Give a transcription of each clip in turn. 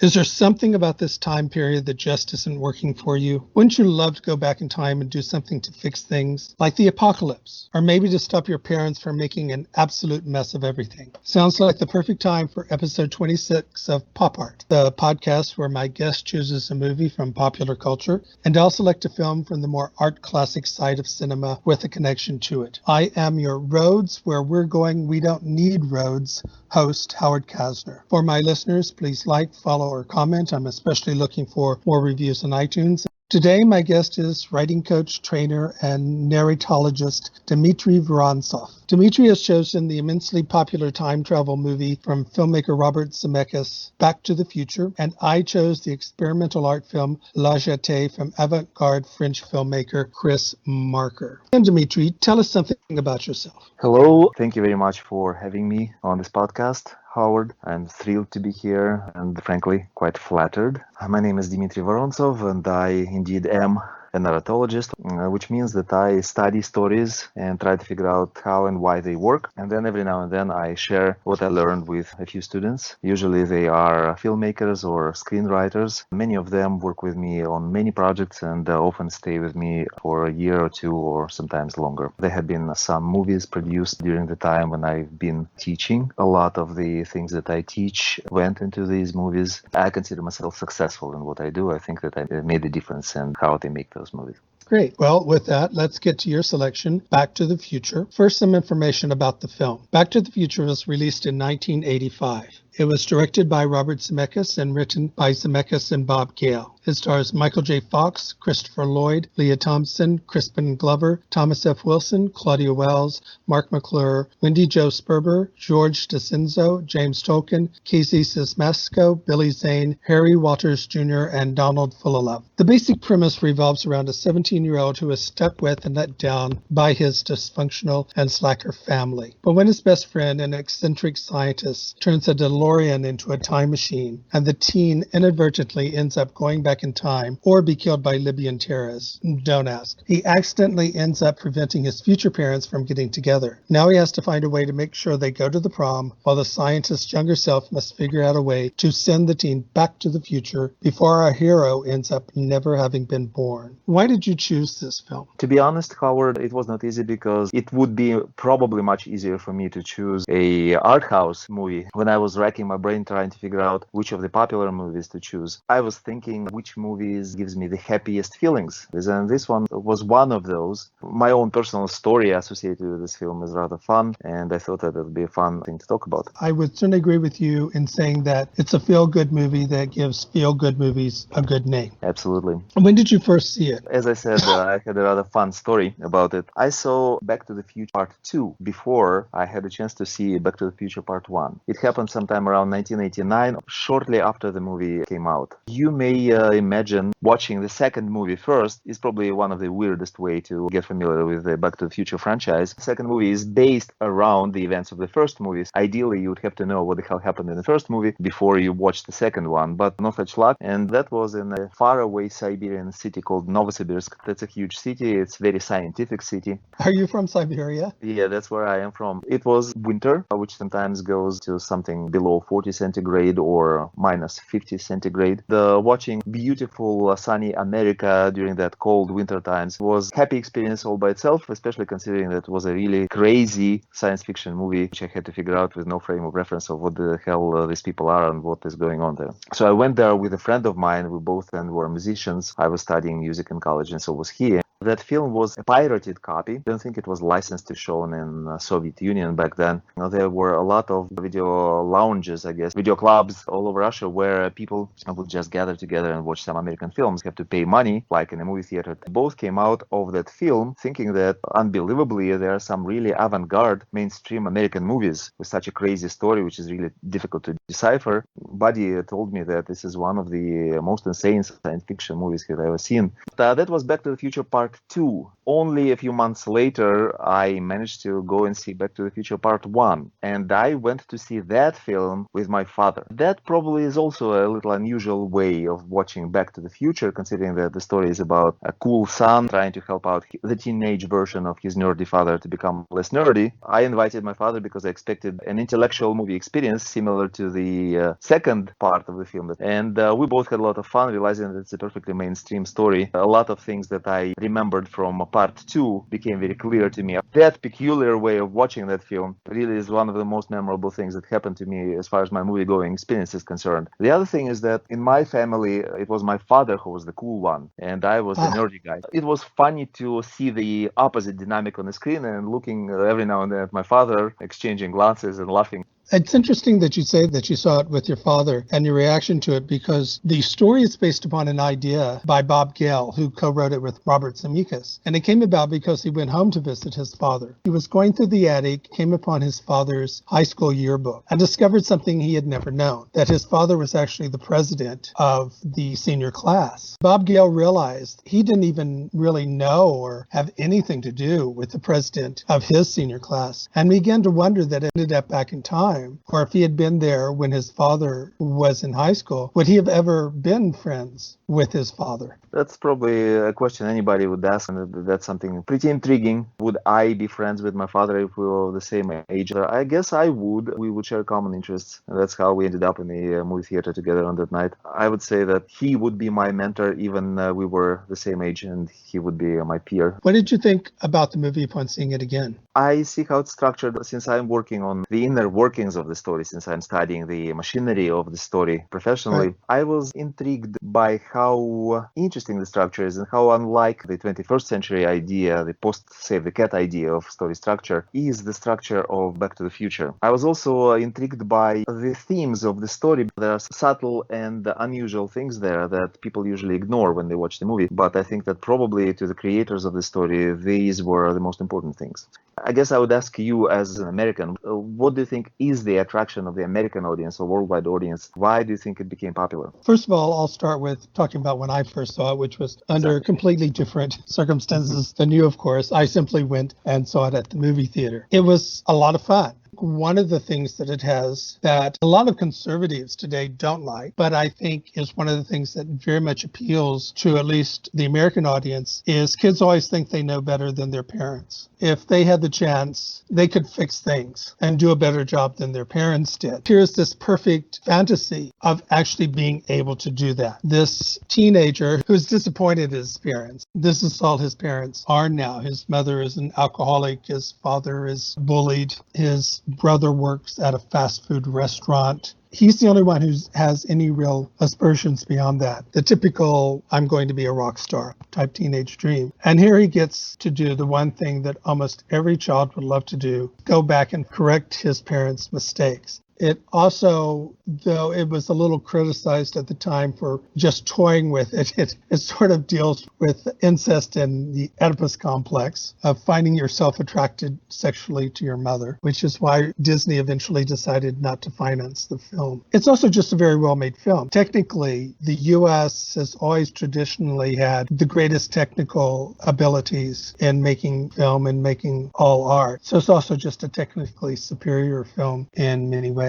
Is there something about this time period that just isn't working for you? Wouldn't you love to go back in time and do something to fix things, like the apocalypse, or maybe to stop your parents from making an absolute mess of everything? Sounds like the perfect time for episode 26 of Pop Art, the podcast where my guest chooses a movie from popular culture and I'll select a film from the more art classic side of cinema with a connection to it. I am your roads, where we're going, we don't need roads, host Howard Kasner. For my listeners, please like, follow, or comment. I'm especially looking for more reviews on iTunes. Today, my guest is writing coach, trainer, and narratologist Dimitri Vorontsov. Dimitri has chosen the immensely popular time travel movie from filmmaker Robert Zemeckis, Back to the Future, and I chose the experimental art film La Jetee from avant-garde French filmmaker Chris Marker. And Dimitri, tell us something about yourself. Hello, thank you very much for having me on this podcast, Howard. I'm thrilled to be here and frankly quite flattered. My name is Dimitri Vorontsov and I indeed am a narratologist, which means that I study stories and try to figure out how and why they work. And then every now and then I share what I learned with a few students. Usually they are filmmakers or screenwriters. Many of them work with me on many projects and often stay with me for a year or two or sometimes longer. There have been some movies produced during the time when I've been teaching. A lot of the things that I teach went into these movies. I consider myself successful in what I do. I think that I made a difference in how they make those movies. Great. Well, with that, let's get to your selection, Back to the Future. First, some information about the film. Back to the Future was released in 1985. It was directed by Robert Zemeckis and written by Zemeckis and Bob Gale. It stars Michael J. Fox, Christopher Lloyd, Leah Thompson, Crispin Glover, Thomas F. Wilson, Claudia Wells, Mark McClure, Wendy Jo Sperber, George DeCenzo, James Tolkien, Casey Siemaszko, Billy Zane, Harry Walters Jr., and Donald Fullilove. The basic premise revolves around a 17-year-old who is stuck with and let down by his dysfunctional and slacker family. But when his best friend, an eccentric scientist, turns a DeLorean into a time machine, and the teen inadvertently ends up going back in time or be killed by Libyan terrorists, don't ask. He accidentally ends up preventing his future parents from getting together. Now he has to find a way to make sure they go to the prom, while the scientist's younger self must figure out a way to send the teen back to the future before our hero ends up never having been born. Why did you choose this film? To be honest, Howard, it was not easy because it would be probably much easier for me to choose a art house movie. When I was racking my brain trying to figure out which of the popular movies to choose, I was thinking which movies gives me the happiest feelings. And this one was one of those. My own personal story associated with this film is rather fun, and I thought that it would be a fun thing to talk about. I would certainly agree with you in saying that it's a feel-good movie that gives feel-good movies a good name. Absolutely. When did you first see it? As I said, I had a rather fun story about it. I saw Back to the Future Part 2 before I had a chance to see Back to the Future Part 1. It happened sometime around 1989, shortly after the movie came out. You may imagine watching the second movie first is probably one of the weirdest way to get familiar with the Back to the Future franchise. The second movie is based around the events of the first movies. Ideally, you would have to know what the hell happened in the first movie before you watch the second one, but no such luck. And that was in a faraway Siberian city called Novosibirsk. That's a huge city. It's a very scientific city. Are you from Siberia? Yeah, that's where I am from. It was winter, which sometimes goes to something below 40 centigrade or minus 50 centigrade. Watching beautiful sunny America during that cold winter times was a happy experience all by itself, especially considering that it was a really crazy science fiction movie, which I had to figure out with no frame of reference of what the hell these people are and what is going on there. So I went there with a friend of mine. We both then were musicians. I was studying music in college and so was he. That film was a pirated copy. I don't think it was licensed to shown in Soviet Union back then. There were a lot of video lounges, I guess, video clubs all over Russia where people would just gather together and watch some American films. You have to pay money, like in a movie theater. Both came out of that film thinking that, unbelievably, there are some really avant-garde mainstream American movies with such a crazy story, which is really difficult to decipher. Buddy told me that this is one of the most insane science fiction movies he'd ever seen. That was Back to the Future Part 2. only a few months later, I managed to go and see Back to the Future Part 1. And I went to see that film with my father. That probably is also a little unusual way of watching Back to the Future, considering that the story is about a cool son trying to help out the teenage version of his nerdy father to become less nerdy. I invited my father because I expected an intellectual movie experience similar to the second part of the film. And we both had a lot of fun, realizing that it's a perfectly mainstream story. A lot of things that I remembered from part 2 became very clear to me. That peculiar way of watching that film really is one of the most memorable things that happened to me as far as my movie-going experience is concerned. The other thing is that in my family, it was my father who was the cool one, and I was the nerdy guy. It was funny to see the opposite dynamic on the screen and looking every now and then at my father, exchanging glances and laughing. It's interesting that you say that you saw it with your father and your reaction to it, because the story is based upon an idea by Bob Gale, who co-wrote it with Robert Zemeckis. And it came about because he went home to visit his father. He was going through the attic, came upon his father's high school yearbook, and discovered something he had never known, that his father was actually the president of the senior class. Bob Gale realized he didn't even really know or have anything to do with the president of his senior class, and began to wonder that it ended up back in time, or if he had been there when his father was in high school, would he have ever been friends with his father? That's probably a question anybody would ask, and that's something pretty intriguing. Would I be friends with my father if we were the same age? I guess I would. We would share common interests, and that's how we ended up in the movie theater together on that night. I would say that he would be my mentor even we were the same age, and he would be my peer. What did you think about the movie upon seeing it again? I see how it's structured. Since I'm working on the inner workings of the story, since I'm studying the machinery of the story professionally, Right. I was intrigued by how interesting the structure is and how unlike the 21st century idea, the post-Save the Cat idea of story structure, is the structure of Back to the Future. I was also intrigued by the themes of the story. There are subtle and unusual things there that people usually ignore when they watch the movie, but I think that probably to the creators of the story, these were the most important things. I guess I would ask you as an American, what do you think is the attraction of the American audience or worldwide audience? Why do you think it became popular? First of all, I'll start with talking about when I first saw it, which was under completely different circumstances than you, of course. I simply went and saw it at the movie theater. It was a lot of fun. One of the things that it has that a lot of conservatives today don't like, but I think is one of the things that very much appeals to at least the American audience, is kids always think they know better than their parents. If they had the chance, they could fix things and do a better job than their parents did. Here's this perfect fantasy of actually being able to do that. This teenager who's disappointed in his parents. This is all his parents are now. His mother is an alcoholic. His father is bullied. His brother works at a fast food restaurant. He's the only one who has any real aspersions beyond that. The typical, I'm going to be a rock star type teenage dream. And here he gets to do the one thing that almost every child would love to do, go back and correct his parents' mistakes. It also, though it was a little criticized at the time for just toying with it, it sort of deals with incest and the Oedipus complex of finding yourself attracted sexually to your mother, which is why Disney eventually decided not to finance the film. It's also just a very well-made film. Technically, the U.S. has always traditionally had the greatest technical abilities in making film and making all art. So it's also just a technically superior film in many ways.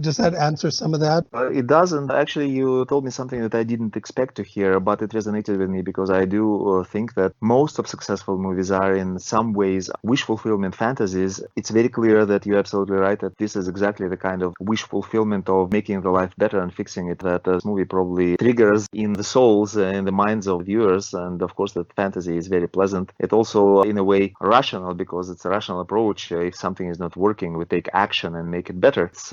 Does that answer some of that? It doesn't. Actually, you told me something that I didn't expect to hear, but it resonated with me because I do think that most of successful movies are in some ways wish fulfillment fantasies. It's very clear that you're absolutely right that this is exactly the kind of wish fulfillment of making the life better and fixing it that this movie probably triggers in the souls and the minds of viewers. And of course, that fantasy is very pleasant. It also, in a way, rational because it's a rational approach. If something is not working, we take action and make it better. It's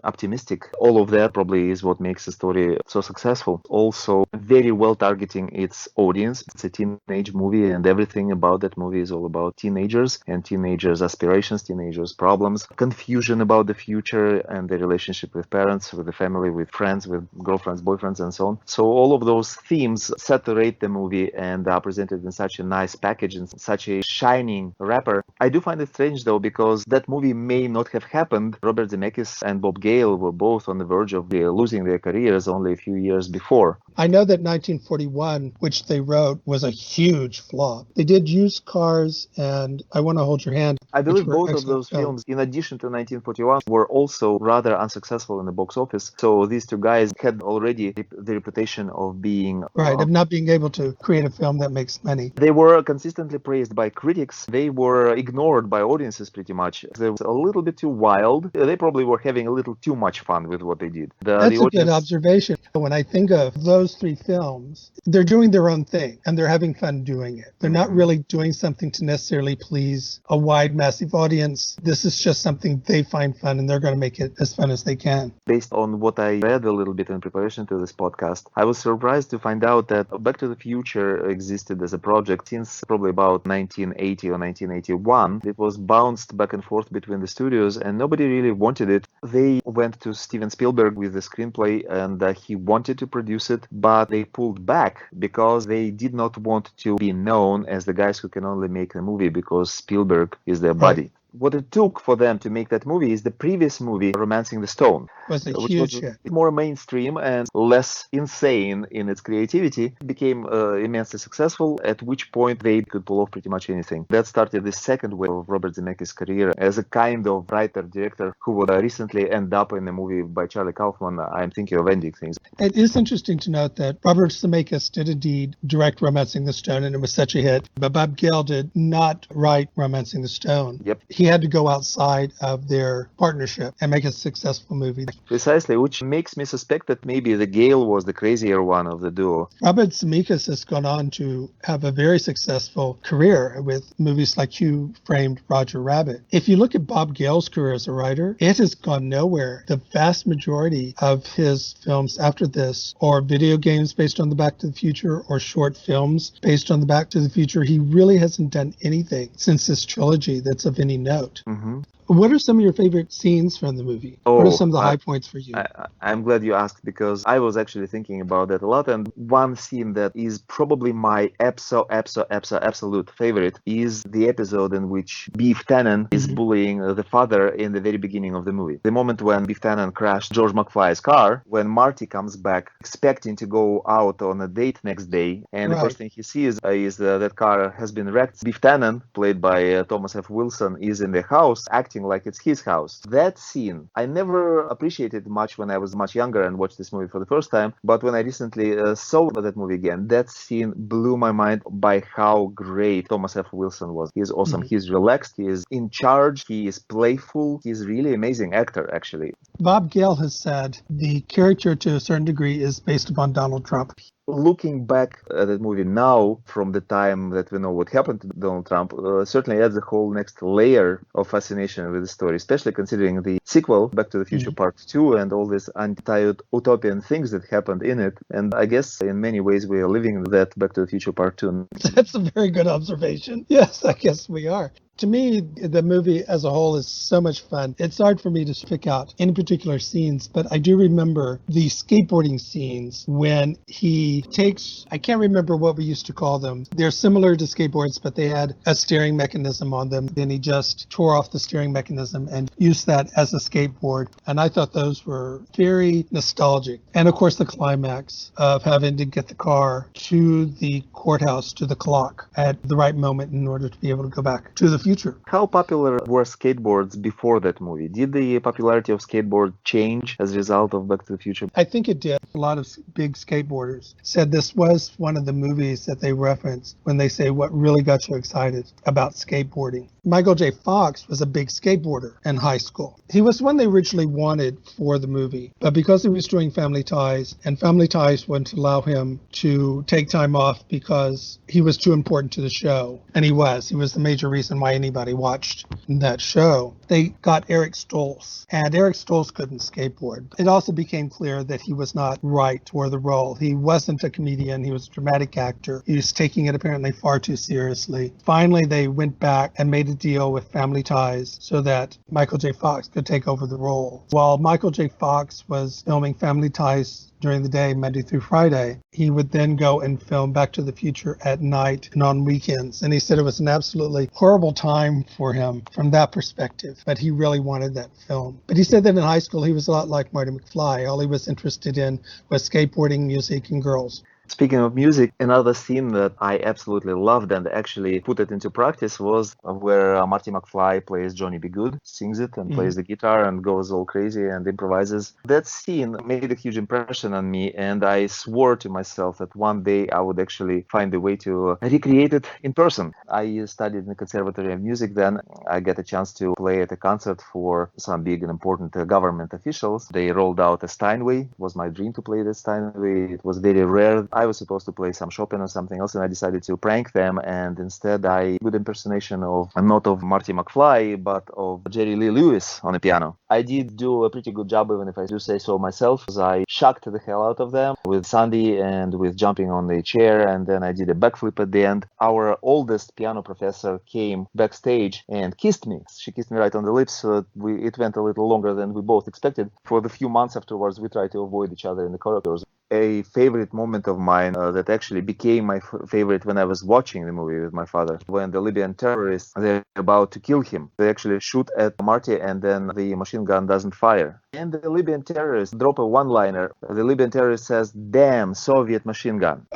optimistic. All of that probably is what makes the story so successful. Also, very well targeting its audience. It's a teenage movie, and everything about that movie is all about teenagers and teenagers' aspirations, teenagers' problems, confusion about the future and the relationship with parents, with the family, with friends, with girlfriends, boyfriends, and so on. So all of those themes saturate the movie and are presented in such a nice package and such a shining wrapper. I do find it strange, though, because that movie may not have happened. Robert Zemeckis and Bob Gale were both on the verge of losing their careers only a few years before. I know that 1941, which they wrote, was a huge flop. They did Used Cars and I Want to Hold Your Hand, I which believe were both of excellent those films, in addition to 1941, were also rather unsuccessful in the box office. So these two guys had already the reputation of being... Right, of not being able to create a film that makes money. They were consistently praised by critics. They were ignored by audiences pretty much. They were a little bit too wild. They probably were having a little too much fun with what they did. That's a good observation. When I think of those three films, they're doing their own thing and they're having fun doing it. They're not really doing something to necessarily please a wide, massive audience. This is just something they find fun and they're going to make it as fun as they can. Based on what I read a little bit in preparation to this podcast, I was surprised to find out that Back to the Future existed as a project since probably about 1980 or 1981. It was bounced back and forth between the studios and nobody really wanted it. They went to Steven Spielberg with the screenplay and he wanted to produce it, but they pulled back because they did not want to be known as the guys who can only make a movie because Spielberg is their buddy. Right. What it took for them to make that movie is the previous movie, Romancing the Stone, Was a which huge was hit. more mainstream and less insane in its creativity, became immensely successful, at which point they could pull off pretty much anything. That started the second wave of Robert Zemeckis' career as a kind of writer-director who would recently end up in a movie by Charlie Kaufman, I'm Thinking of Ending Things. It is interesting to note that Robert Zemeckis did indeed direct Romancing the Stone, and it was such a hit. But Bob Gale did not write Romancing the Stone. Yep. He had to go outside of their partnership and make a successful movie. Precisely, which makes me suspect that maybe the Gale was the crazier one of the duo. Robert Zemeckis has gone on to have a very successful career with movies like Who Framed Roger Rabbit. If you look at Bob Gale's career as a writer, it has gone nowhere. The vast majority of his films after this are video games based on the Back to the Future or short films based on the Back to the Future. He really hasn't done anything since this trilogy that's of any note. Mm-hmm. What are some of your favorite scenes from the movie? What are some of the high points for you? I'm glad you asked because I was actually thinking about that a lot. And one scene that is probably my absolute favorite is the episode in which Beef Tannen is bullying the father in the very beginning of the movie. The moment when Beef Tannen crashed George McFly's car, when Marty comes back expecting to go out on a date next day, and the first thing he sees is that car has been wrecked. Beef Tannen, played by Thomas F. Wilson, is in the house acting like it's his house. That scene, I never appreciated much when I was much younger and watched this movie for the first time, but when I recently saw that movie again, that scene blew my mind by how great Thomas F. Wilson was. He's awesome. He's relaxed. He is in charge. He is playful. He's really amazing actor, actually. Bob Gale has said the character to a certain degree is based upon Donald Trump. Looking back at that movie now, from the time that we know what happened to Donald Trump, certainly adds a whole next layer of fascination with the story, especially considering the sequel, Back to the Future Part 2, and all these anti-utopian things that happened in it. And I guess in many ways we are living that Back to the Future Part 2. That's a very good observation. Yes, I guess we are. To me, the movie as a whole is so much fun. It's hard for me to pick out any particular scenes, but I do remember the skateboarding scenes when he takes, I can't remember what we used to call them. They're similar to skateboards, but they had a steering mechanism on them. Then he just tore off the steering mechanism and used that as a skateboard. And I thought those were very nostalgic. And of course, the climax of having to get the car to the courthouse, to the clock at the right moment in order to be able to go back to the future. How popular were skateboards before that movie? Did the popularity of skateboard change as a result of Back to the Future? I think it did. A lot of big skateboarders said this was one of the movies that they reference when they say what really got you excited about skateboarding. Michael J. Fox was a big skateboarder in high school. He was one they originally wanted for the movie, but because he was doing Family Ties, and Family Ties wouldn't allow him to take time off because he was too important to the show, and he was the major reason why anybody watched that show. They got Eric Stoltz, and Eric Stoltz couldn't skateboard. It also became clear that he was not right for the role. He wasn't a comedian. He was a dramatic actor. He was taking it apparently far too seriously. Finally, they went back and made a deal with Family Ties so that Michael J. Fox could take over the role. While Michael J. Fox was filming Family Ties during the day, Monday through Friday. He would then go and film Back to the Future at night and on weekends. And he said it was an absolutely horrible time for him from that perspective, but he really wanted that film. But he said that in high school, he was a lot like Marty McFly. All he was interested in was skateboarding, music, and girls. Speaking of music, another scene that I absolutely loved and actually put it into practice was where Marty McFly plays Johnny B. Good, sings it and plays the guitar and goes all crazy and improvises. That scene made a huge impression on me, and I swore to myself that one day I would actually find a way to recreate it in person. I studied in the Conservatory of Music then. I got a chance to play at a concert for some big and important government officials. They rolled out a Steinway. It was my dream to play the Steinway. It was very rare. I was supposed to play some Chopin or something else, and I decided to prank them, and instead I did impersonation of, not of Marty McFly, but of Jerry Lee Lewis on the piano. I did do a pretty good job, even if I do say so myself, because I shocked the hell out of them with Sandy and with jumping on the chair, and then I did a backflip at the end. Our oldest piano professor came backstage and kissed me. She kissed me right on the lips, so it went a little longer than we both expected. For the few months afterwards, we tried to avoid each other in the corridors. A favorite moment of mine that actually became my favorite when I was watching the movie with my father. When the Libyan terrorists, they're about to kill him, they actually shoot at Marty and then the machine gun doesn't fire. And the Libyan terrorists drop a one-liner. The Libyan terrorist says, "Damn, Soviet machine gun."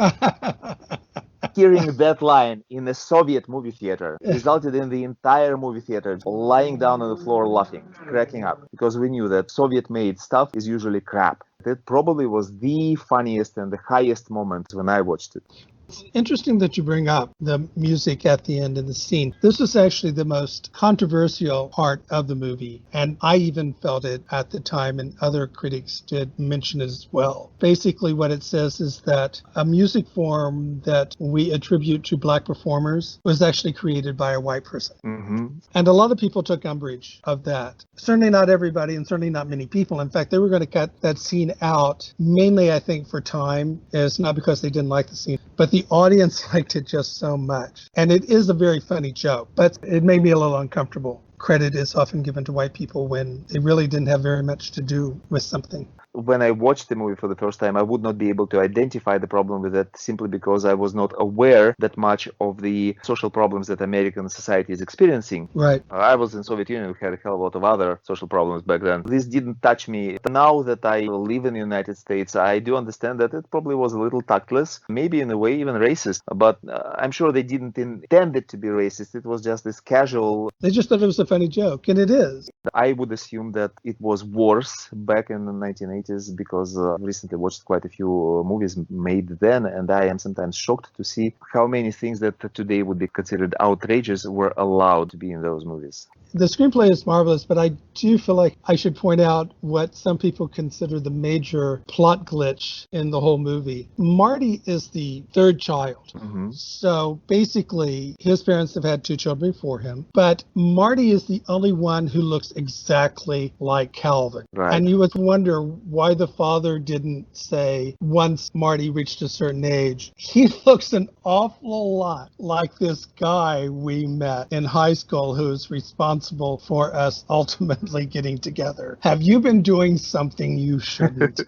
Hearing that line in a Soviet movie theater resulted in the entire movie theater lying down on the floor laughing, cracking up, because we knew that Soviet-made stuff is usually crap. That probably was the funniest and the highest moment when I watched it. It's interesting that you bring up the music at the end in the scene. This was actually the most controversial part of the movie, and I even felt it at the time, and other critics did mention it as well. Basically, what it says is that a music form that we attribute to Black performers was actually created by a white person. And a lot of people took umbrage of that. Certainly not everybody, and certainly not many people. In fact, they were going to cut that scene out, mainly, I think, for time. It's not because they didn't like the scene, but the audience liked it just so much. And it is a very funny joke, but it made me a little uncomfortable. Credit is often given to white people when they really didn't have very much to do with something. When I watched the movie for the first time, I would not be able to identify the problem with it simply because I was not aware that much of the social problems that American society is experiencing. Right. I was in Soviet Union. We had a hell of a lot of other social problems back then. This didn't touch me. Now that I live in the United States, I do understand that it probably was a little tactless, maybe in a way even racist, but I'm sure they didn't intend it to be racist. It was just this casual... They just thought it was a funny joke, and it is. I would assume that it was worse back in the 1980s because I recently watched quite a few movies made then, and I am sometimes shocked to see how many things that today would be considered outrageous were allowed to be in those movies. The screenplay is marvelous, but I do feel like I should point out what some people consider the major plot glitch in the whole movie. Marty is the third child. So basically, his parents have had two children before him, but Marty is the only one who looks exactly like Calvin. Right. And you would wonder why the father didn't say, once Marty reached a certain age, he looks an awful lot like this guy we met in high school who's responsible for us ultimately getting together. Have you been doing something you shouldn't?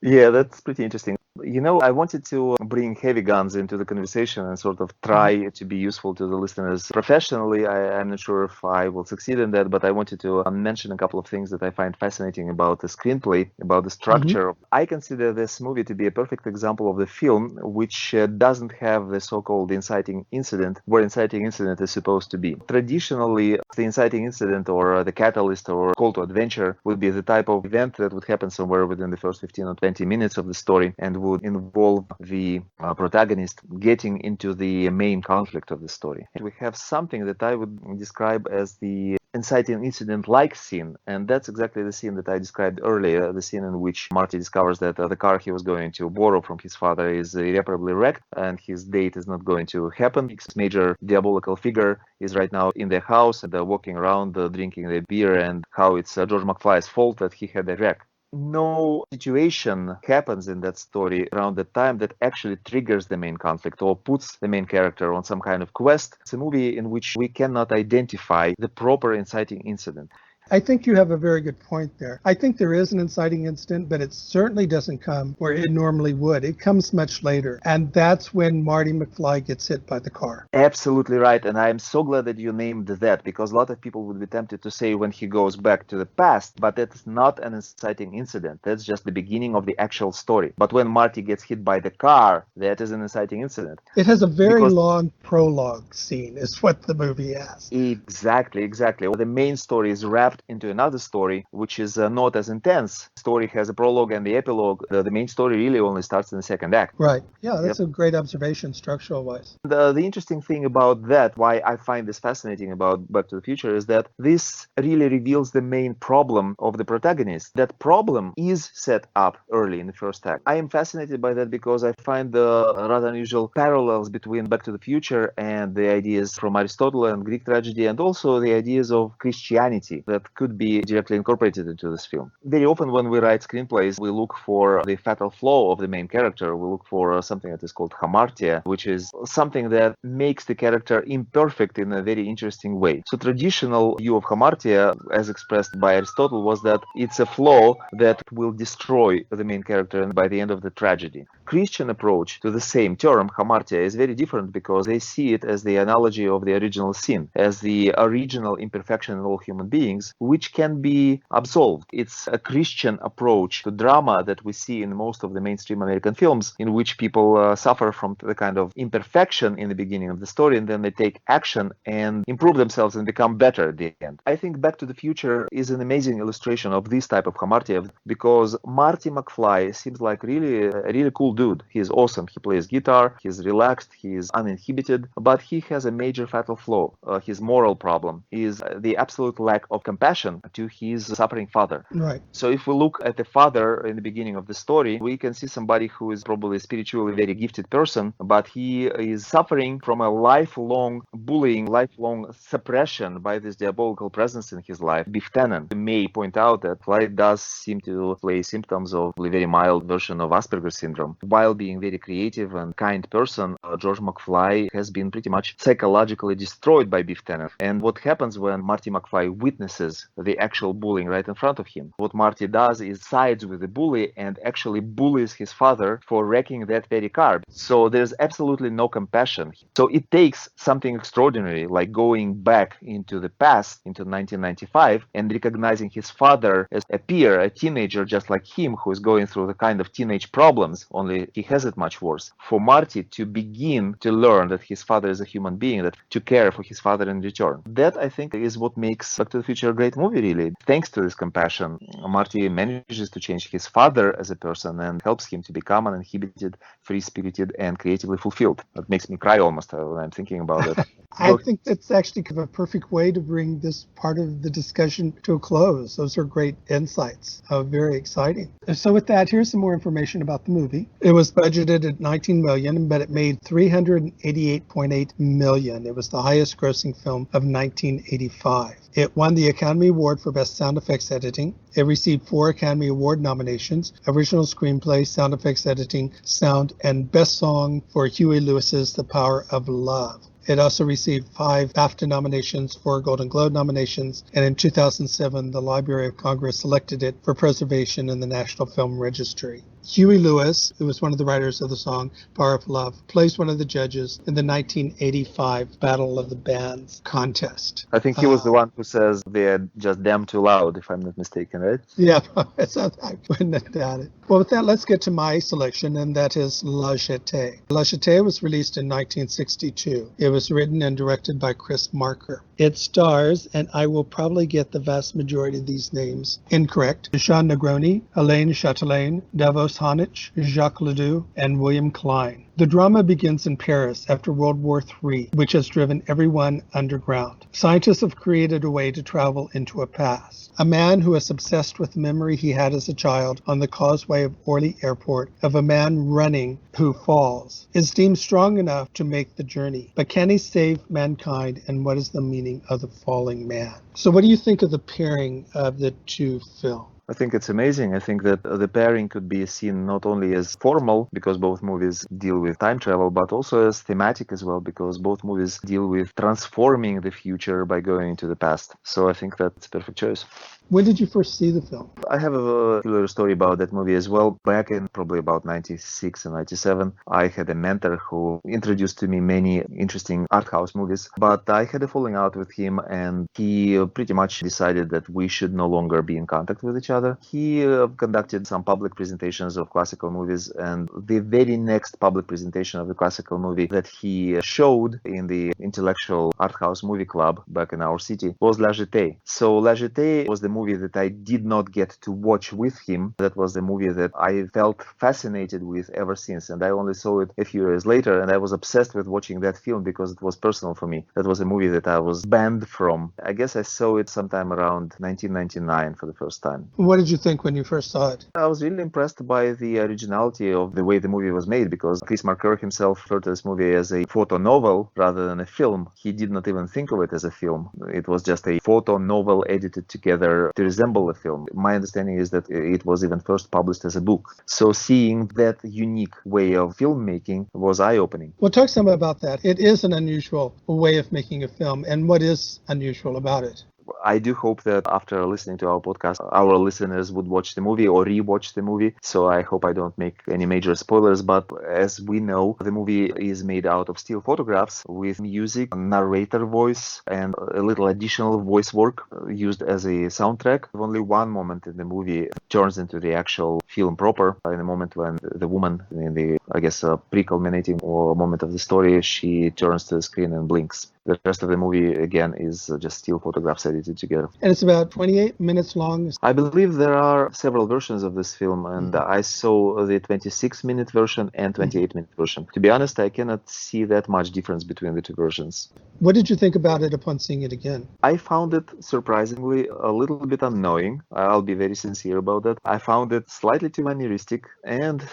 Yeah, that's pretty interesting. You know, I wanted to bring heavy guns into the conversation and sort of try to be useful to the listeners. Professionally, I'm not sure if I will succeed in that, but I wanted to mention a couple of things that I find fascinating about the screenplay, about the structure. I consider this movie to be a perfect example of the film which doesn't have the so-called inciting incident, where inciting incident is supposed to be. Traditionally, the inciting incident or the catalyst or call to adventure would be the type of event that would happen somewhere within the first 15 or 20 minutes of the story and would involve the protagonist getting into the main conflict of the story. We have something that I would describe as the inciting incident-like scene, and that's exactly the scene that I described earlier, the scene in which Marty discovers that the car he was going to borrow from his father is irreparably wrecked and his date is not going to happen. His major diabolical figure is right now in the house and walking around drinking the beer, and how it's George McFly's fault that he had a wreck. No situation happens in that story around the time that actually triggers the main conflict or puts the main character on some kind of quest. It's a movie in which we cannot identify the proper inciting incident. I think you have a very good point there. I think there is an inciting incident, but it certainly doesn't come where it normally would. It comes much later. And that's when Marty McFly gets hit by the car. Absolutely right. And I am so glad that you named that, because a lot of people would be tempted to say when he goes back to the past, but that's not an inciting incident. That's just the beginning of the actual story. But when Marty gets hit by the car, that is an inciting incident. It has a very long prologue scene, is what the movie has. Exactly. The main story is wrapped into another story, which is not as intense. The story has a prologue and the epilogue. The main story really only starts in the second act. Right. Yeah, that's a great observation, structural-wise. The interesting thing about that, why I find this fascinating about Back to the Future, is that this really reveals the main problem of the protagonist. That problem is set up early in the first act. I am fascinated by that because I find the rather unusual parallels between Back to the Future and the ideas from Aristotle and Greek tragedy, and also the ideas of Christianity that could be directly incorporated into this film. Very often when we write screenplays, we look for the fatal flaw of the main character. We look for something that is called hamartia, which is something that makes the character imperfect in a very interesting way. So traditional view of hamartia, as expressed by Aristotle, was that it's a flaw that will destroy the main character by the end of the tragedy. Christian approach to the same term, hamartia, is very different because they see it as the analogy of the original sin, as the original imperfection in all human beings, which can be absolved. It's a Christian approach to drama that we see in most of the mainstream American films, in which people suffer from the kind of imperfection in the beginning of the story, and then they take action and improve themselves and become better at the end. I think Back to the Future is an amazing illustration of this type of hamartia, because Marty McFly seems like a really cool dude. He's awesome. He plays guitar, he's relaxed, he's uninhibited, but he has a major fatal flaw. His moral problem is the absolute lack of compassion to his suffering father. Right. So if we look at the father in the beginning of the story, we can see somebody who is probably a spiritually very gifted person, but he is suffering from a lifelong bullying, lifelong suppression by this diabolical presence in his life. Biff Tannen may point out that Fly does seem to play symptoms of a very mild version of Asperger's syndrome. While being very creative and kind person, George McFly has been pretty much psychologically destroyed by Biff Tannen. And what happens when Marty McFly witnesses the actual bullying right in front of him? What Marty does is sides with the bully and actually bullies his father for wrecking that very car. So there's absolutely no compassion. So it takes something extraordinary, like going back into the past, into 1995, and recognizing his father as a peer, a teenager just like him, who is going through the kind of teenage problems, only he has it much worse. For Marty to begin to learn that his father is a human being, that to care for his father in return. That, I think, is what makes Back to the Future a great movie, really. Thanks to this compassion, Marty manages to change his father as a person and helps him to become uninhibited, free-spirited, and creatively fulfilled. That makes me cry almost when I'm thinking about it. I think that's actually kind of a perfect way to bring this part of the discussion to a close. Those are great insights. Very exciting. So with that, here's some more information about the movie. It was budgeted at $19 million, but it made $388.8 million. It was the highest grossing film of 1985. It won the Academy Award for Best Sound Effects Editing. It received 4 Academy Award nominations: Original Screenplay, Sound Effects Editing, Sound, and Best Song for Huey Lewis's The Power of Love. It also received 5 BAFTA nominations, 4 Golden Globe nominations, and in 2007, the Library of Congress selected it for preservation in the National Film Registry. Huey Lewis, who was one of the writers of the song Power of Love, plays one of the judges in the 1985 Battle of the Bands contest. I think he was the one who says they're just damn too loud, if I'm not mistaken, right? Yeah, I wouldn't doubt it. Well, with that, let's get to my selection, and that is La Jetee. La Jetee was released in 1962. It was written and directed by Chris Marker. It stars, and I will probably get the vast majority of these names incorrect, Jean Negroni, Elaine Chatelain, Davos Hanich, Jacques Ledoux, and William Klein. The drama begins in Paris after World War III, which has driven everyone underground. Scientists have created a way to travel into a past. A man who is obsessed with the memory he had as a child on the causeway of Orly Airport of a man running who falls is deemed strong enough to make the journey. But can he save mankind, and what is the meaning of the falling man? So what do you think of the pairing of the two films? I think it's amazing. I think that the pairing could be seen not only as formal, because both movies deal with time travel, but also as thematic as well, because both movies deal with transforming the future by going into the past. So I think that's a perfect choice. When did you first see the film? I have a little story about that movie as well. Back in probably about 96 and 97, I had a mentor who introduced to me many interesting art house movies, but I had a falling out with him, and he pretty much decided that we should no longer be in contact with each other. He conducted some public presentations of classical movies, and the very next public presentation of the classical movie that he showed in the intellectual art house movie club back in our city was La Jetee. So La Jetee was the movie that I did not get to watch with him. That was the movie that I felt fascinated with ever since, and I only saw it a few years later, and I was obsessed with watching that film because it was personal for me. That was a movie that I was banned from. I guess I saw it sometime around 1999 for the first time. What did you think when you first saw it? I was really impressed by the originality of the way the movie was made, because Chris Marker himself referred to this movie as a photo novel rather than a film. He did not even think of it as a film. It was just a photo novel edited together to resemble a film. My understanding is that it was even first published as a book. So seeing that unique way of filmmaking was eye-opening. Well, talk some about that. It is an unusual way of making a film, and what is unusual about it? I do hope that after listening to our podcast, our listeners would watch the movie or rewatch the movie. So I hope I don't make any major spoilers. But as we know, the movie is made out of still photographs with music, narrator voice, and a little additional voice work used as a soundtrack. Only one moment in the movie turns into the actual film proper. In the moment when the woman, in the, I guess, pre-culminating or moment of the story, she turns to the screen and blinks. The rest of the movie, again, is just still photographs edited together. And it's about 28 minutes long. I believe there are several versions of this film, and I saw the 26-minute version and 28-minute version. To be honest, I cannot see that much difference between the two versions. What did you think about it upon seeing it again? I found it surprisingly a little bit annoying. I'll be very sincere about that. I found it slightly too manneristic, and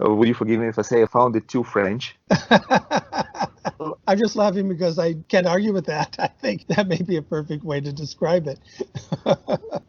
would you forgive me if I say I found it too French? I'm just laughing because I can't argue with that. I think that may be a perfect way to describe it.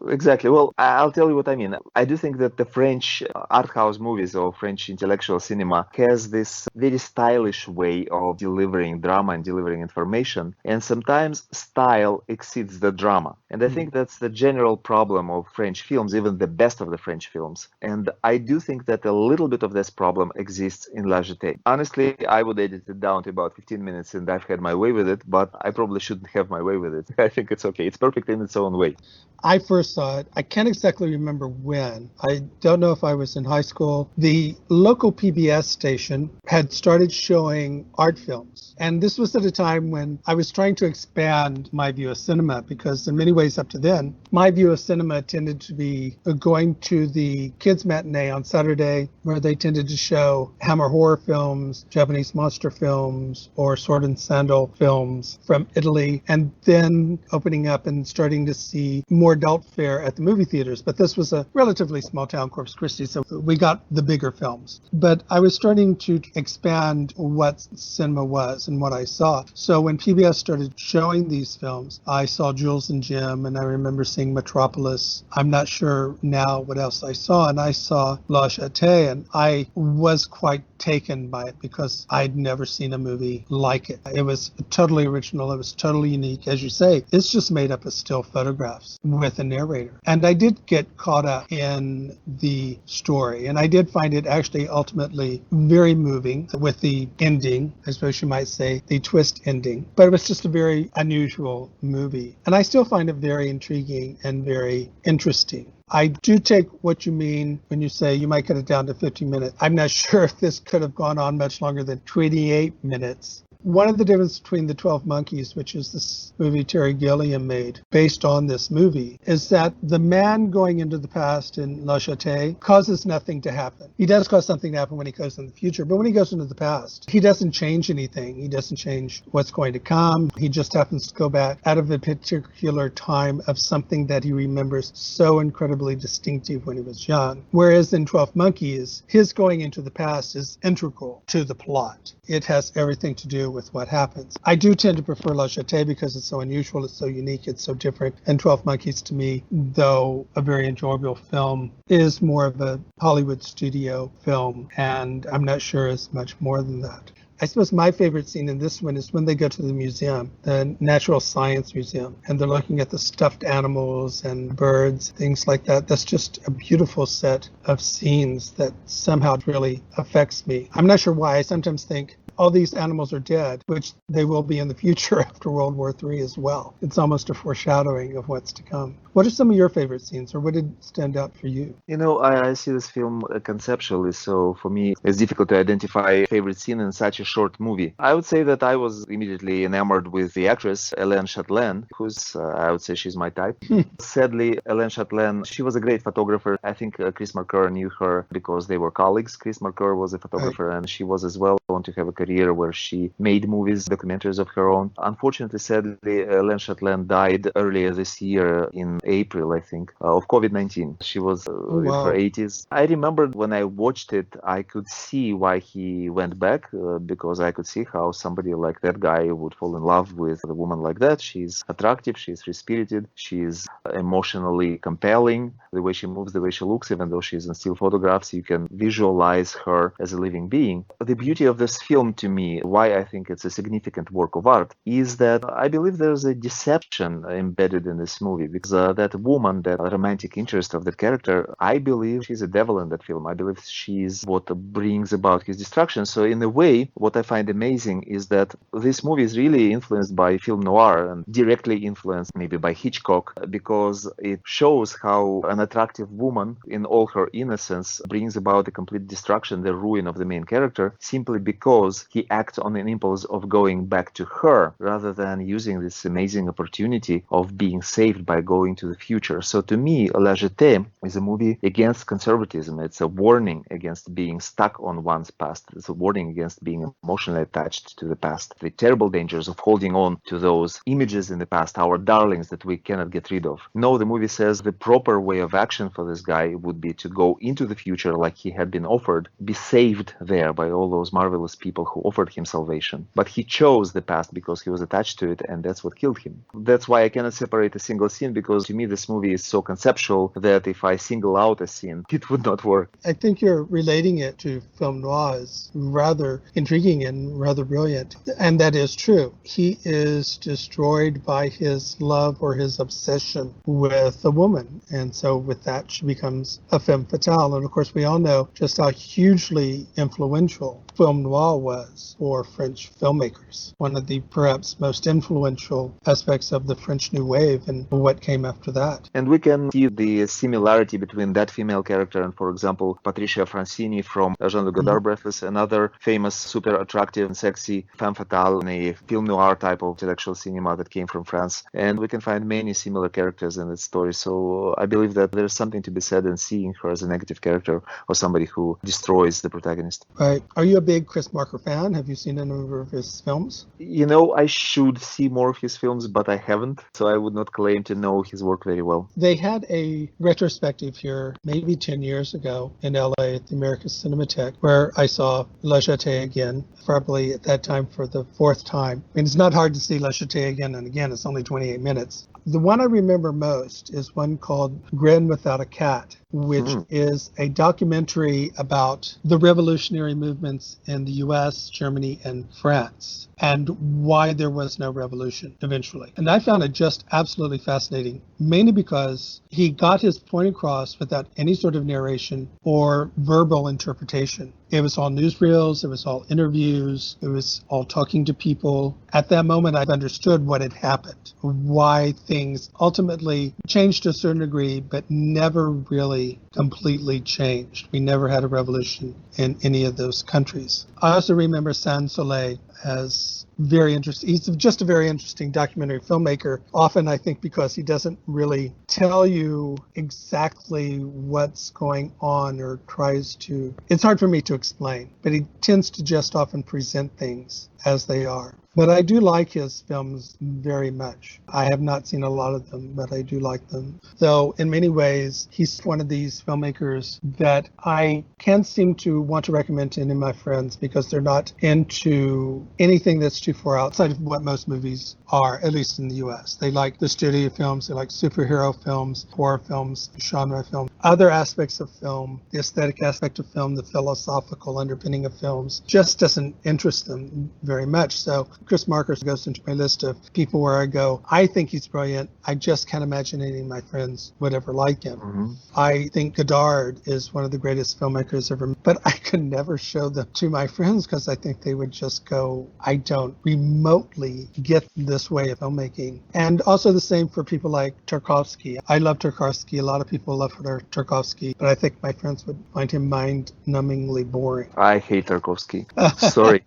Exactly. Well, I'll tell you what I mean. I do think that the French art house movies or French intellectual cinema has this very stylish way of delivering drama and delivering information. And sometimes style exceeds the drama. And I think that's the general problem of French films, even the best of the French films. And I do think that a little bit of this problem exists in La Jetée. Honestly, I would edit it down to about 15 minutes and I've had my way with it, but I probably shouldn't have my way with it. I think it's okay. It's perfect in its own way. I first saw it. I can't exactly remember when. I don't know if I was in high school. The local PBS station had started showing art films. And this was at a time when I was trying to expand my view of cinema, because in many ways up to then, my view of cinema tended to be going to the kids' matinee on Saturday, where they tended to show Hammer horror films, Japanese monster films, or sword and sandal films from Italy, and then opening up and starting to see more adult fare at the movie theaters. But this was a relatively small town, Corpus Christi, so we got the bigger films. But I was starting to expand what cinema was and what I saw. So when PBS started showing these films, I saw Jules and Jim, and I remember seeing Metropolis. I'm not sure now what else I saw, and I saw La Jetée, and I was quite taken by it because I'd never seen a movie like it. It was totally original. It was totally unique. As you say, it's just made up of still photographs with a narrator. And I did get caught up in the story, and I did find it actually ultimately very moving with the ending, I suppose you might say, the twist ending. But it was just a very unusual movie. And I still find it very intriguing and very interesting. I do take what you mean when you say you might cut it down to 15 minutes. I'm not sure if this could have gone on much longer than 28 minutes. One of the differences between The 12 Monkeys, which is this movie Terry Gilliam made based on this movie, is that the man going into the past in La Jetée causes nothing to happen. He does cause something to happen when he goes in the future, but when he goes into the past, he doesn't change anything. He doesn't change what's going to come. He just happens to go back out of a particular time of something that he remembers so incredibly distinctive when he was young. Whereas in 12 Monkeys, his going into the past is integral to the plot. It has everything to do do with what happens. I do tend to prefer La Jetee because it's so unusual, it's so unique, it's so different. And 12 Monkeys to me, though a very enjoyable film, is more of a Hollywood studio film, and I'm not sure it's much more than that. I suppose my favorite scene in this one is when they go to the museum, the Natural Science Museum, and they're looking at the stuffed animals and birds, things like that. That's just a beautiful set of scenes that somehow really affects me. I'm not sure why. I sometimes think all these animals are dead, which they will be in the future after World War III as well. It's almost a foreshadowing of what's to come. What are some of your favorite scenes, or what did stand out for you? I see this film conceptually, so for me, it's difficult to identify a favorite scene in such a short movie. I would say that I was immediately enamored with the actress, Hélène Chatelain, who's, I would say she's my type. Sadly, Hélène Chatelain, she was a great photographer. I think Chris Marker knew her because they were colleagues. Chris Marker was a photographer, right, and she was as well. Want to have a career where she made movies, documentaries of her own. Unfortunately, sadly, Hélène Chatelain died earlier this year in April, I think, of COVID-19. She was in her 80s. I remembered when I watched it, I could see why he went back, because I could see how somebody like that guy would fall in love with a woman like that. She's attractive, she's free-spirited, she's emotionally compelling. The way she moves, the way she looks, even though she's in still photographs, you can visualize her as a living being. The beauty of this film, to me, why I think it's a significant work of art, is that I believe there's a deception embedded in this movie, because that woman, that romantic interest of that character, I believe she's a devil in that film. I believe she's what brings about his destruction. So in a way, what I find amazing is that this movie is really influenced by film noir and directly influenced maybe by Hitchcock, because it shows how an attractive woman in all her innocence brings about the complete destruction, the ruin of the main character, simply because he acts on an impulse of going back to her rather than using this amazing opportunity of being saved by going to the future. So to me, La Jetée is a movie against conservatism. It's a warning against being stuck on one's past. It's a warning against being emotionally attached to the past. The terrible dangers of holding on to those images in the past, our darlings that we cannot get rid of. No, the movie says the proper way of action for this guy would be to go into the future like he had been offered, be saved there by all those marvelous people who offered him salvation. But he chose the past because he was attached to it, and that's what killed him. That's why I cannot separate a single scene, because to me this movie is so conceptual that if I single out a scene, it would not work. I think you're relating it to film noir is rather intriguing and rather brilliant. And that is true. He is destroyed by his love or his obsession with a woman. And so with that, she becomes a femme fatale. And of course, we all know just how hugely influential film noir was for French filmmakers. One of the perhaps most influential aspects of the French New Wave and what came after that. And we can see the similarity between that female character and, for example, Patricia Francini from Jean-Luc Godard Breathless, another famous, super attractive and sexy femme fatale in a film noir type of intellectual cinema that came from France. And we can find many similar characters in that story. So I believe that there's something to be said in seeing her as a negative character or somebody who destroys the protagonist. Right. Are you a big Chris Marker fan? Have you seen any of his films? I should see more of his films, but I haven't. So I would not claim to know his work very well. They had a retrospective here maybe 10 years ago in LA at the American Cinematheque, where I saw La Jetée again, probably at that time for the fourth time. I mean, it's not hard to see La Jetée again and again. It's only 28 minutes. The one I remember most is one called Grin Without a Cat, which is a documentary about the revolutionary movements in the US, Germany, and France, and why there was no revolution eventually. And I found it just absolutely fascinating, mainly because he got his point across without any sort of narration or verbal interpretation. It was all newsreels, it was all interviews, it was all talking to people. At that moment, I understood what had happened, why things ultimately changed to a certain degree, but never really completely changed. We never had a revolution in any of those countries. I also remember Sans Soleil as very interesting. He's just a very interesting documentary filmmaker, often I think because he doesn't really tell you exactly what's going on or tries to. It's hard for me to explain, but he tends to just often present things as they are. But I do like his films very much. I have not seen a lot of them, but I do like them. Though in many ways, he's one of these filmmakers that I can't seem to want to recommend to any of my friends because they're not into anything that's too far outside of what most movies are, at least in the US. They like the studio films, they like superhero films, horror films, genre films, other aspects of film, the aesthetic aspect of film, the philosophical underpinning of films just doesn't interest them very much. So Chris Marker goes into my list of people where I go, I think he's brilliant. I just can't imagine any of my friends would ever like him. Mm-hmm. I think Godard is one of the greatest filmmakers ever, but I could never show them to my friends because I think they would just go, I don't remotely get this way of filmmaking. And also the same for people like Tarkovsky. I love Tarkovsky. A lot of people love Tarkovsky, but I think my friends would find him mind-numbingly boring. I hate Tarkovsky. Sorry.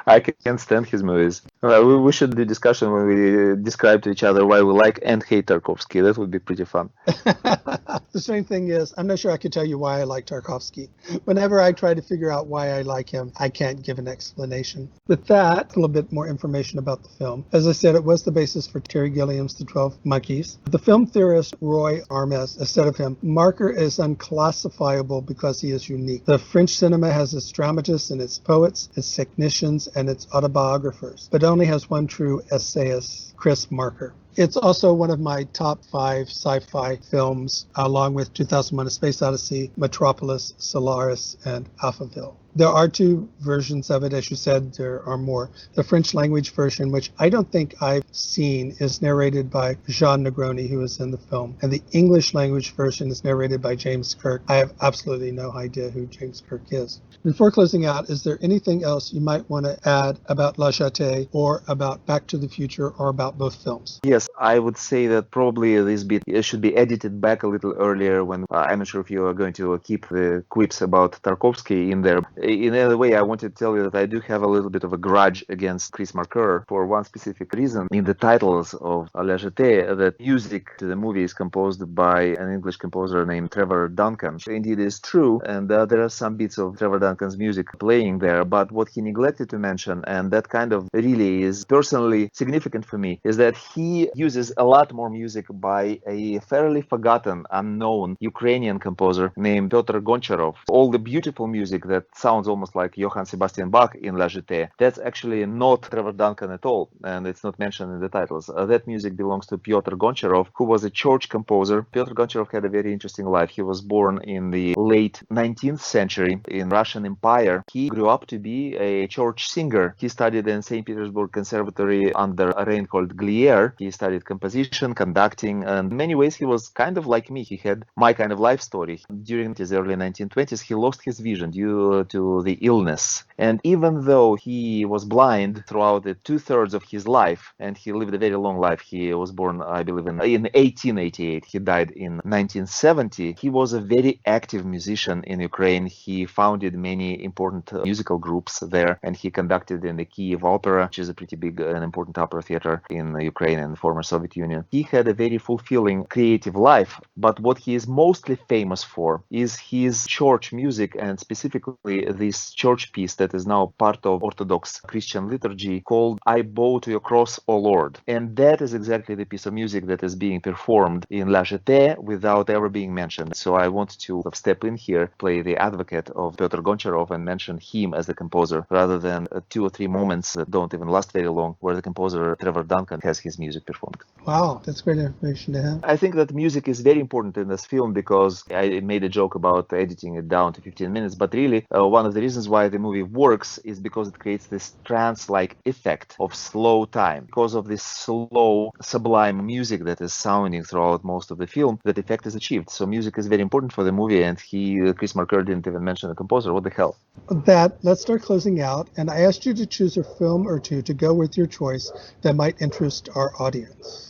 I can't stand his movies. We should do discussion when we describe to each other why we like and hate Tarkovsky. That would be pretty fun. The strange thing is, I'm not sure I could tell you why I like Tarkovsky. Whenever I try to figure out why I like him, I can't give an explanation. With that, a little bit more information about the film. As I said, it was the basis for Terry Gilliam's The 12 Monkeys. The film theorist Roy Armes has said of him, Marker is unclassifiable because he is unique. The French cinema has its dramatists and its poets, its technicians, and its autobiographers, but only has one true essayist, Chris Marker. It's also one of my top 5 sci-fi films, along with 2001: A Space Odyssey, Metropolis, Solaris, and Alphaville. There are 2 versions of it. As you said, there are more. The French language version, which I don't think I've seen, is narrated by Jean Negroni, who is in the film. And the English language version is narrated by James Kirk. I have absolutely no idea who James Kirk is. Before closing out, is there anything else you might want to add about La Jetée or about Back to the Future or about both films? Yes, I would say that probably this bit should be edited back a little earlier when I'm not sure if you are going to keep the quips about Tarkovsky in there. In any way, I want to tell you that I do have a little bit of a grudge against Chris Marker for one specific reason. In the titles of La Jetée, the music to the movie is composed by an English composer named Trevor Duncan. Indeed, it's true, and there are some bits of Trevor Duncan's music playing there, but what he neglected to mention, and that kind of really is personally significant for me, is that he uses a lot more music by a fairly forgotten, unknown Ukrainian composer named Pyotr Goncharov. All the beautiful music that sounds almost like Johann Sebastian Bach in La Jetée, that's actually not Trevor Duncan at all, and it's not mentioned in the titles. That music belongs to Pyotr Goncharov, who was a church composer. Pyotr Goncharov had a very interesting life. He was born in the late 19th century in Russian Empire. He grew up to be a church singer. He studied in St. Petersburg Conservatory under a Reinhold Glier. He studied composition, conducting, and in many ways he was kind of like me. He had my kind of life story. During his early 1920s, he lost his vision due to the illness. And even though he was blind throughout the 2/3 of his life, and he lived a very long life, he was born, I believe, in 1888. He died in 1970. He was a very active musician in Ukraine. He founded many important musical groups there, and he conducted in the Kiev Opera, which is a pretty big and important opera theater in Ukraine and the former Soviet Union. He had a very fulfilling creative life, but what he is mostly famous for is his church music, and specifically this church piece that is now part of Orthodox Christian liturgy called I Bow to Your Cross, O Lord. And that is exactly the piece of music that is being performed in La Jetée without ever being mentioned. So I want to step in here, play the advocate of Pyotr Goncharov and mention him as the composer, rather than 2 or 3 moments that don't even last very long, where the composer Trevor Duncan has his music performed. Wow, that's great information to have. I think that music is very important in this film because I made a joke about editing it down to 15 minutes, but really one of the reasons why the movie works is because it creates this trance-like effect of slow time. Because of this slow, sublime music that is sounding throughout most of the film, that effect is achieved. So music is very important for the movie, and Chris Marker didn't even mention the composer. What the hell? Let's start closing out, and I asked you to choose a film or 2 to go with your choice that might interest our audience.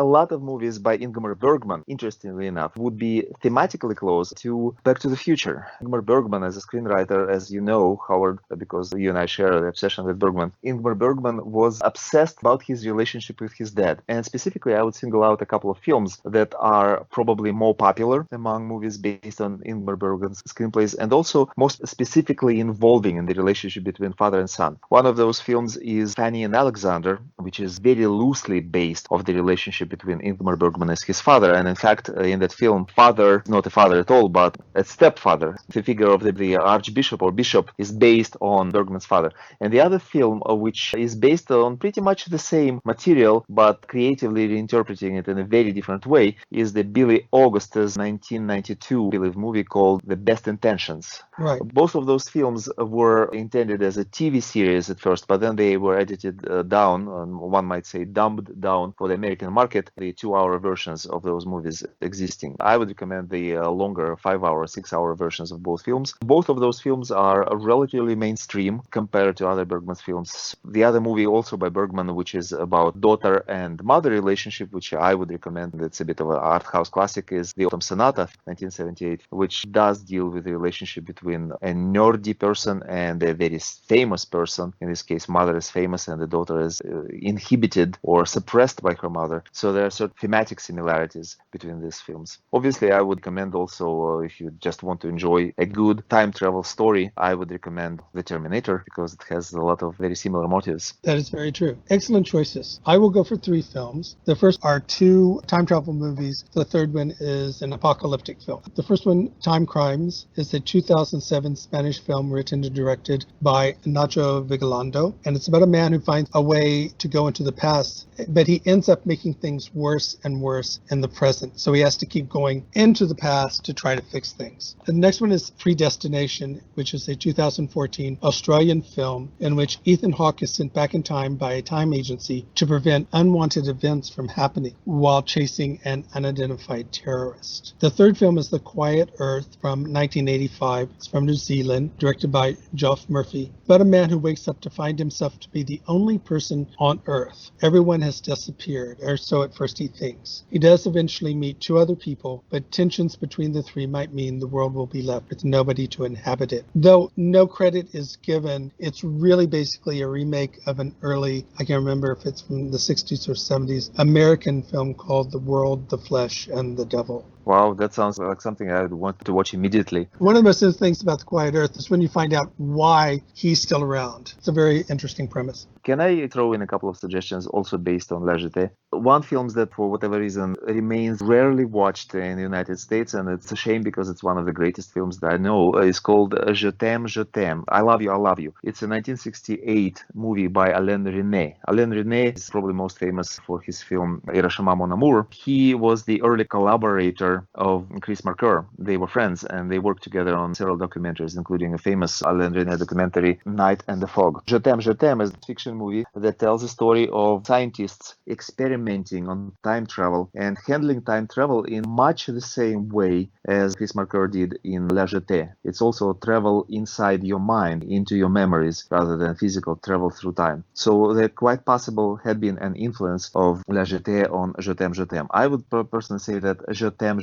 a lot of movies by Ingmar Bergman, interestingly enough, would be thematically close to Back to the Future. Ingmar Bergman, as a screenwriter, as you know, Howard, because you and I share the obsession with Bergman, Ingmar Bergman was obsessed about his relationship with his dad. And specifically, I would single out a couple of films that are probably more popular among movies based on Ingmar Bergman's screenplays, and also most specifically involving in the relationship between father and son. One of those films is Fanny and Alexander, which is very loosely based on the relationship between Ingmar Bergman and his father. And in fact, in that film, father, not a father at all, but a stepfather, the figure of the archbishop or bishop, is based on Bergman's father. And the other film, which is based on pretty much the same material, but creatively reinterpreting it in a very different way, is the Billy Augustus 1992, I believe, movie called The Best Intentions. Right. Both of those films were intended as a TV series at first, but then they were edited down, one might say dumbed down for the American market, the 2-hour versions of those movies existing. I would recommend the longer 5-hour, 6-hour versions of both films. Both of those films are relatively mainstream compared to other Bergman's films. The other movie also by Bergman, which is about daughter and mother relationship, which I would recommend, it's a bit of an art house classic, is The Autumn Sonata, 1978, which does deal with the relationship between a nerdy person and a very famous person. In this case, mother is famous and the daughter is inhibited or suppressed by her mother. So there are certain thematic similarities between these films. Obviously, I would recommend also, if you just want to enjoy a good time travel story, I would recommend The Terminator, because it has a lot of very similar motives. That is very true. Excellent choices. I will go for 3 films. The first are 2 time travel movies. The third one is an apocalyptic film. The first one, Time Crimes, is a 2007 Spanish film written and directed by Nacho Vigalondo. And it's about a man who finds a way to go into the past, but he ends up making things worse and worse in the present. So he has to keep going into the past to try to fix things. The next one is Predestination, which is a 2014 Australian film in which Ethan Hawke is sent back in time by a time agency to prevent unwanted events from happening while chasing an unidentified terrorist. The third film is The Quiet Earth from 1985. It's from New Zealand, directed by Geoff Murphy, about a man who wakes up to find himself to be the only person on Earth. Everyone has disappeared, or so at first he thinks. He does eventually meet 2 other people, but tensions between the 3 might mean the world will be left with nobody to inhabit it. Though no credit is given, it's really basically a remake of an early, I can't remember if it's from the 60s or 70s, American film called The World, the Flesh, and the Devil. Wow, that sounds like something I would want to watch immediately. One of the most interesting things about The Quiet Earth is when you find out why he's still around. It's a very interesting premise. Can I throw in a couple of suggestions also based on Jatee? One film that for whatever reason remains rarely watched in the United States, and it's a shame because it's one of the greatest films that I know, is called Jetee and Back. I Love You, I Love You. It's a 1968 movie by Alain Resnais. Alain Resnais is probably most famous for his film Hiroshima Mon Amour. He was the early collaborator of Chris Marker. They were friends and they worked together on several documentaries, including a famous Alain Resnais documentary, Night and the Fog. Jetee and Back is a fiction movie that tells a story of scientists experimenting on time travel and handling time travel in much the same way as Chris Marker did in Jetee. It's also travel inside your mind, into your memories, rather than physical travel through time. So there quite possible had been an influence of Jetee on Jetee and Back. I would personally say that Jetee and Back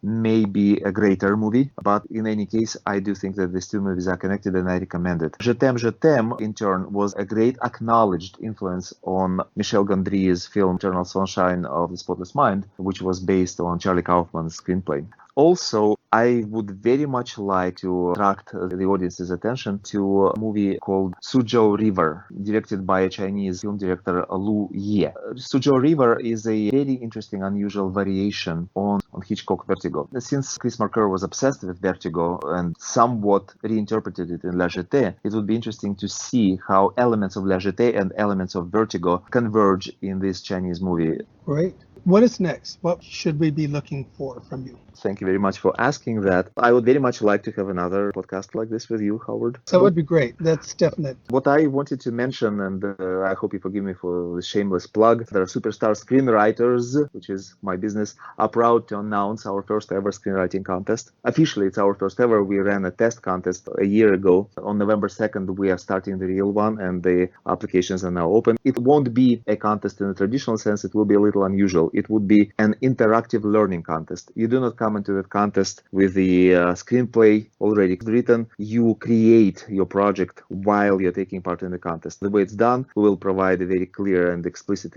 may be a greater movie, but in any case, I do think that these 2 movies are connected and I recommend it. Jetee and Back, in turn, was a great acknowledged influence on Michel Gondry's film Eternal Sunshine of the Spotless Mind, which was based on Charlie Kaufman's screenplay. Also, I would very much like to attract the audience's attention to a movie called Suzhou River, directed by a Chinese film director Lu Ye. Suzhou River is a very interesting, unusual variation on Hitchcock Vertigo. Since Chris Marker was obsessed with Vertigo and somewhat reinterpreted it in Jetee, it would be interesting to see how elements of Jetee and elements of Vertigo converge in this Chinese movie. Great. What is next? What should we be looking for from you? Thank you very much for asking that. I would very much like to have another podcast like this with you, Howard. That would be great. That's definite. What I wanted to mention, and I hope you forgive me for the shameless plug, there are Superstar Screenwriters, which is my business, are proud to announce our first ever screenwriting contest. Officially, it's our first ever. We ran a test contest a year ago. On November 2nd, we are starting the real one, and the applications are now open. It won't be a contest in the traditional sense. It will be a little unusual. it would be an interactive learning contest. You do not come into that contest with the screenplay already written. You create your project while you're taking part in the contest. The way it's done, we will provide a very clear and explicit